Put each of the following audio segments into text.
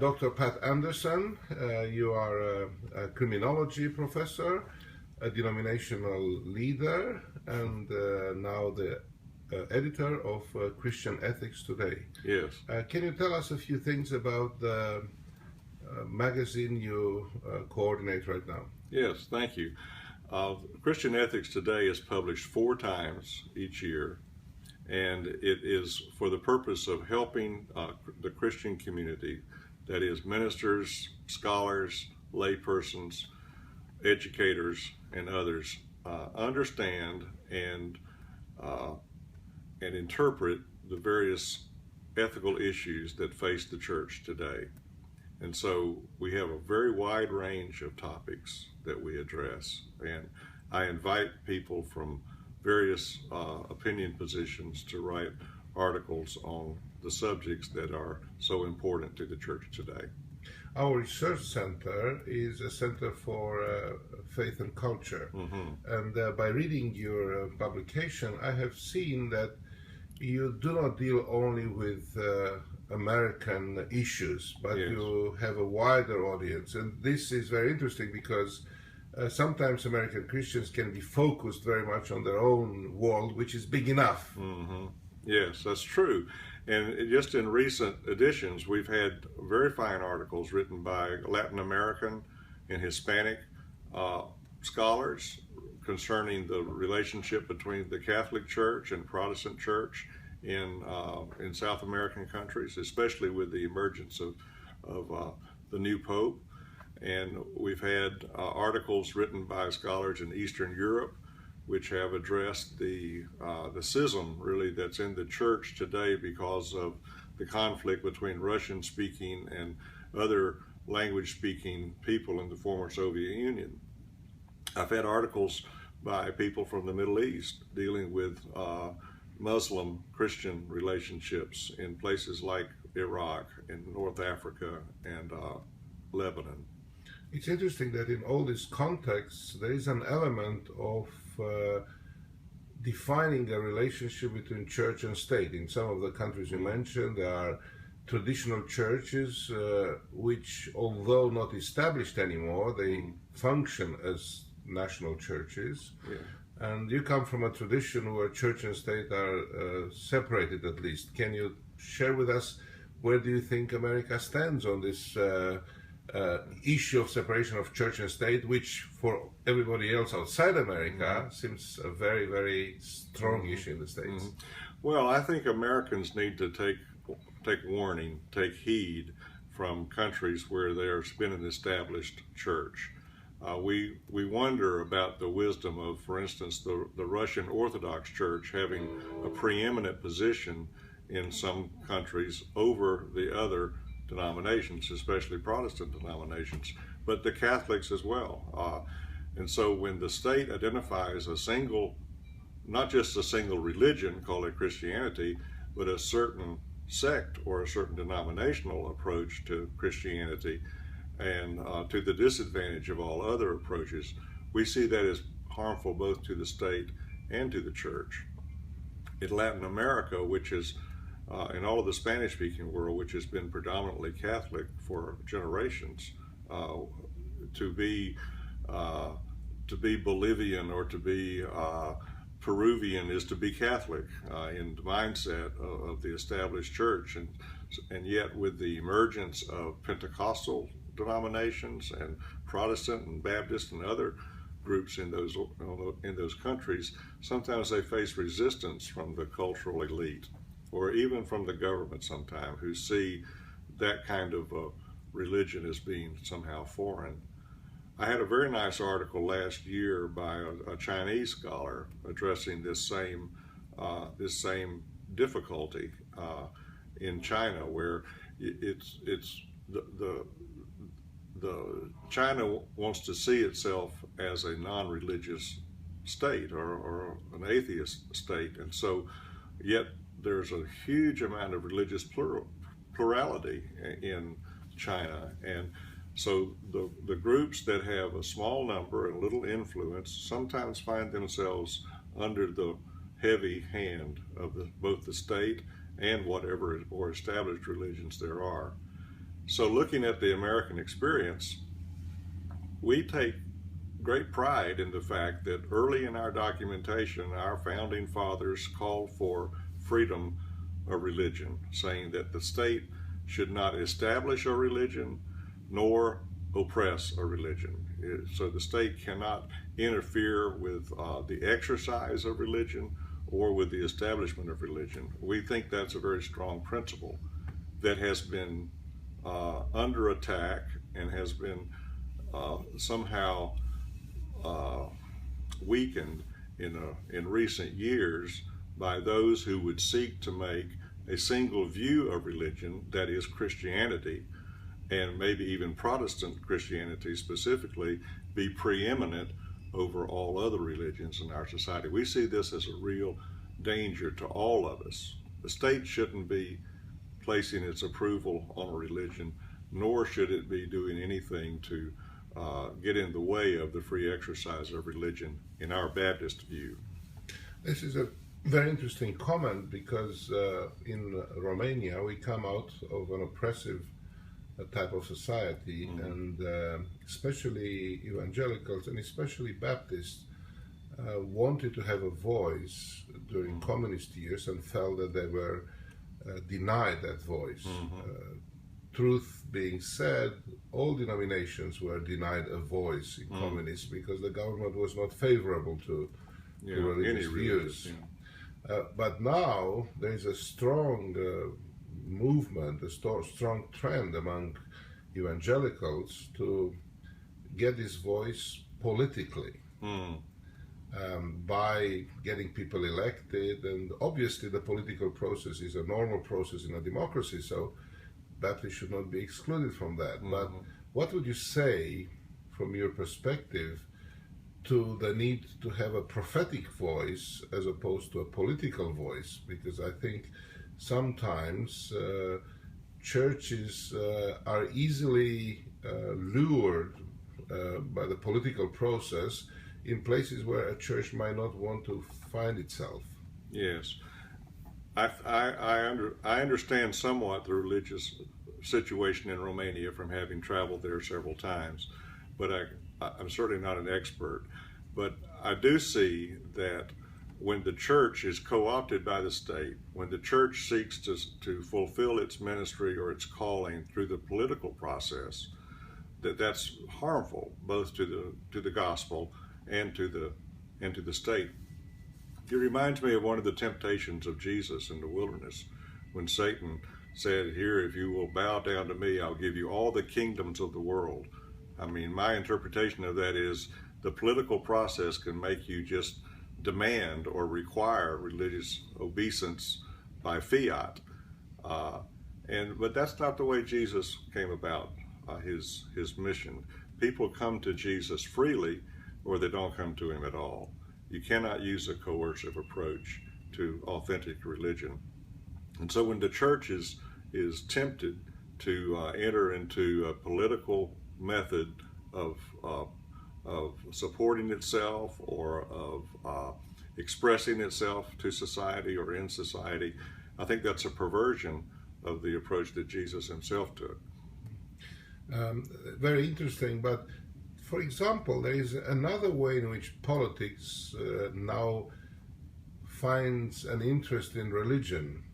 Dr. Pat Anderson, you are a criminology professor, a denominational leader, and now the editor of Christian Ethics Today. Yes. Can you tell us a few things about the magazine you coordinate right now? Yes, thank you. Christian Ethics Today is published 4 times each year, and it is for the purpose of helping the Christian community, that is ministers, scholars, laypersons, educators, and others, understand and interpret the various ethical issues that face the church today. And so we have a very wide range of topics that we address, and I invite people from various opinion positions to write articles on the subjects that are so important to the church today. Our research center is a center for faith and culture. And by reading your publication, I have seen that you do not deal only with American issues, but Yes. you have a wider audience. And this is very interesting because sometimes American Christians can be focused very much on their own world, which is big enough. Yes, that's true. And just in recent editions, we've had very fine articles written by Latin American and Hispanic scholars concerning the relationship between the Catholic Church and Protestant Church in South American countries, especially with the emergence of the new Pope. And we've had articles written by scholars in Eastern Europe, which have addressed the schism really that's in the church today because of the conflict between Russian-speaking and other language-speaking people in the former Soviet Union. I've had articles by people from the Middle East dealing with Muslim-Christian relationships in places like Iraq and North Africa and Lebanon. It's interesting that in all these contexts, there is an element of defining a relationship between church and state. In some of the countries you mentioned, there are traditional churches which, although not established anymore, they function as national churches. Yeah. And you come from a tradition where church and state are separated, at least. Can you share with us where do you think America stands on this issue of separation of church and state, which for everybody else outside America seems a very, very strong issue in the States? Well, I think Americans need to take warning, take heed from countries where there's been an established church. We wonder about the wisdom of, for instance, the Russian Orthodox Church having a preeminent position in some countries over the other denominations, especially Protestant denominations, but the Catholics as well. And so when the state identifies a single, not just a single religion, call it Christianity, but a certain sect or a certain denominational approach to Christianity, and to the disadvantage of all other approaches, we see that as harmful both to the state and to the church. In Latin America, which is in all of the Spanish-speaking world, which has been predominantly Catholic for generations, to be Bolivian or to be Peruvian is to be Catholic in the mindset of the established church, and yet with the emergence of Pentecostal denominations and Protestant and Baptist and other groups in those countries, sometimes they face resistance from the cultural elite, or even from the government sometimes, who see that kind of religion as being somehow foreign. I had a very nice article last year by a Chinese scholar addressing this same difficulty in China, where the China wants to see itself as a non-religious state or an atheist state, and so yet there's a huge amount of religious plurality in China, and so the groups that have a small number and little influence sometimes find themselves under the heavy hand of both the state and whatever more established religions there are. So looking at the American experience, we take great pride in the fact that early in our documentation, our founding fathers called for freedom of religion, saying that the state should not establish a religion nor oppress a religion. So the state cannot interfere with the exercise of religion or with the establishment of religion. We think that's a very strong principle that has been under attack and has been somehow weakened in recent years by those who would seek to make a single view of religion, that is Christianity, and maybe even Protestant Christianity specifically, be preeminent over all other religions in our society. We see this as a real danger to all of us. The state shouldn't be placing its approval on a religion, nor should it be doing anything to get in the way of the free exercise of religion in our Baptist view. This is a very interesting comment, because in Romania we come out of an oppressive type of society, and especially evangelicals and especially Baptists wanted to have a voice during communist years and felt that they were denied that voice. Truth being said, all denominations were denied a voice in communism because the government was not favorable to religious views. But now there is a strong movement, a strong trend among evangelicals to get this voice politically by getting people elected. And obviously the political process is a normal process in a democracy, so Baptists should not be excluded from that. But what would you say, from your perspective, to the need to have a prophetic voice as opposed to a political voice? Because I think sometimes churches are easily lured by the political process in places where a church might not want to find itself. Yes. I understand somewhat the religious situation in Romania from having traveled there several times, but I'm certainly not an expert. But I do see that when the church is co-opted by the state, when the church seeks to fulfill its ministry or its calling through the political process, that's harmful both to the gospel and to the state. It reminds me of one of the temptations of Jesus in the wilderness, when Satan said, "Here, if you will bow down to me, I'll give you all the kingdoms of the world." I mean, my interpretation of that is the political process can make you just demand or require religious obeisance by fiat, but that's not the way Jesus came about his mission. People come to Jesus freely, or they don't come to him at all. You cannot use a coercive approach to authentic religion. And so when the church is tempted to enter into a political method of supporting itself or of expressing itself to society or in society, I think that's a perversion of the approach that Jesus himself took. Very interesting, but for example, there is another way in which politics now finds an interest in religion.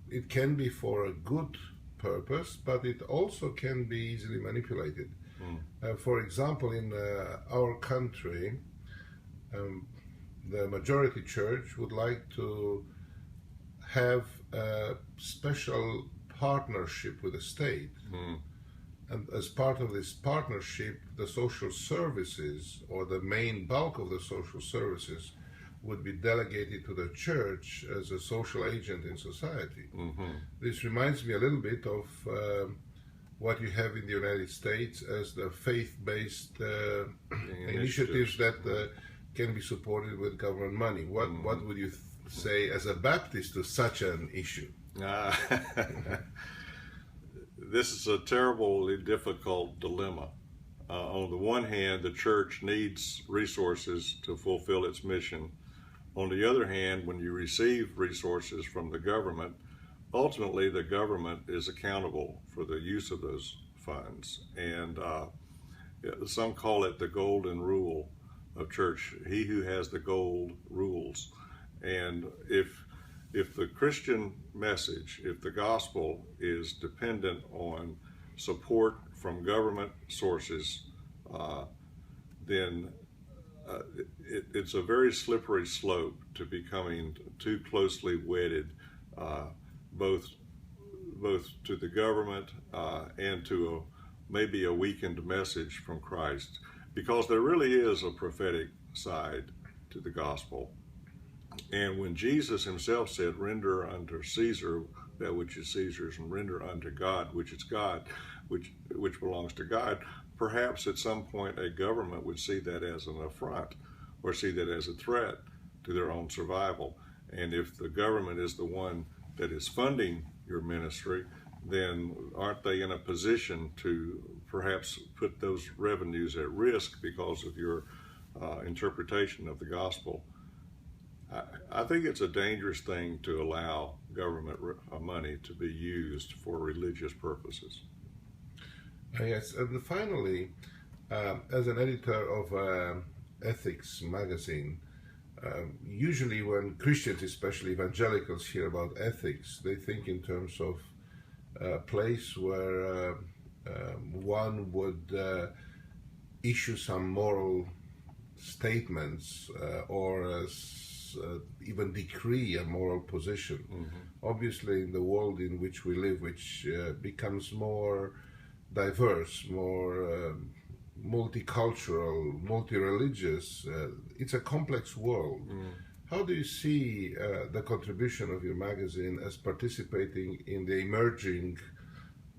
It can be for a good purpose, but it also can be easily manipulated. For example, in our country, the majority church would like to have a special partnership with the state. And as part of this partnership, the social services, or the main bulk of the social services, would be delegated to the church as a social agent in society. This reminds me a little bit of what you have in the United States as the faith-based initiatives that can be supported with government money. What would you say as a Baptist to such an issue? This is a terribly difficult dilemma. On the one hand, the church needs resources to fulfill its mission. On the other hand, when you receive resources from the government, ultimately the government is accountable for the use of those funds. And some call it the golden rule of church. He who has the gold rules. And if the Christian message, if the gospel is dependent on support from government sources, then it's a very slippery slope to becoming too closely wedded, both to the government and to maybe a weakened message from Christ, because there really is a prophetic side to the gospel. And when Jesus himself said, "Render unto Caesar that which is Caesar's, and render unto God which is God, which belongs to God," perhaps at some point a government would see that as an affront or see that as a threat to their own survival. And if the government is the one that is funding your ministry, then aren't they in a position to perhaps put those revenues at risk because of your interpretation of the gospel? I think it's a dangerous thing to allow government money to be used for religious purposes. Yes, and finally, as an editor of ethics magazine, usually when Christians, especially evangelicals, hear about ethics, they think in terms of a place where one would issue some moral statements or even decree a moral position. Mm-hmm. Obviously, in the world in which we live, which becomes more diverse, more multicultural, multi-religious, it's a complex world. Mm. How do you see the contribution of your magazine as participating in the emerging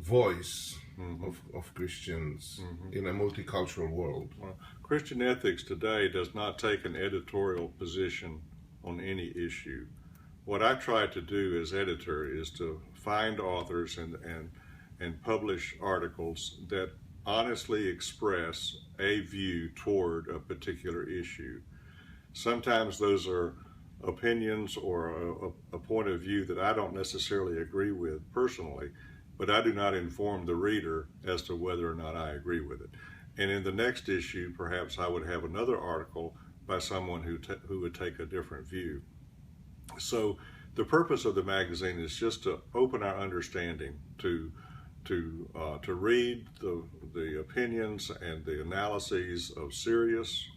voice mm-hmm. of Christians mm-hmm. in a multicultural world? Well, Christian ethics today does not take an editorial position on any issue. What I try to do as editor is to find authors and publish articles that honestly express a view toward a particular issue. Sometimes those are opinions or a point of view that I don't necessarily agree with personally, but I do not inform the reader as to whether or not I agree with it. And in the next issue, perhaps I would have another article by someone who would take a different view. So the purpose of the magazine is just to open our understanding to read the opinions and the analyses of serious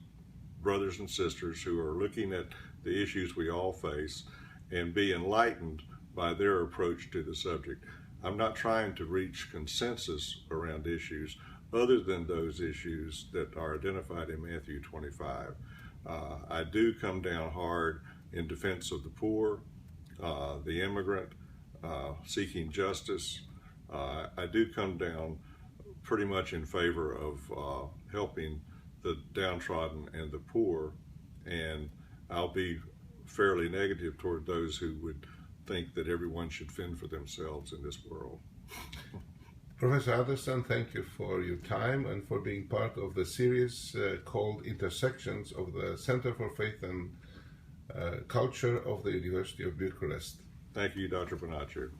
brothers and sisters who are looking at the issues we all face and be enlightened by their approach to the subject. I'm not trying to reach consensus around issues other than those issues that are identified in Matthew 25. I do come down hard in defense of the poor, the immigrant, seeking justice. I do come down pretty much in favor of helping the downtrodden and the poor, and I'll be fairly negative toward those who would think that everyone should fend for themselves in this world. Professor Anderson, thank you for your time and for being part of the series called Intersections of the Center for Faith and Culture of the University of Bucharest. Thank you, Dr. Patrick.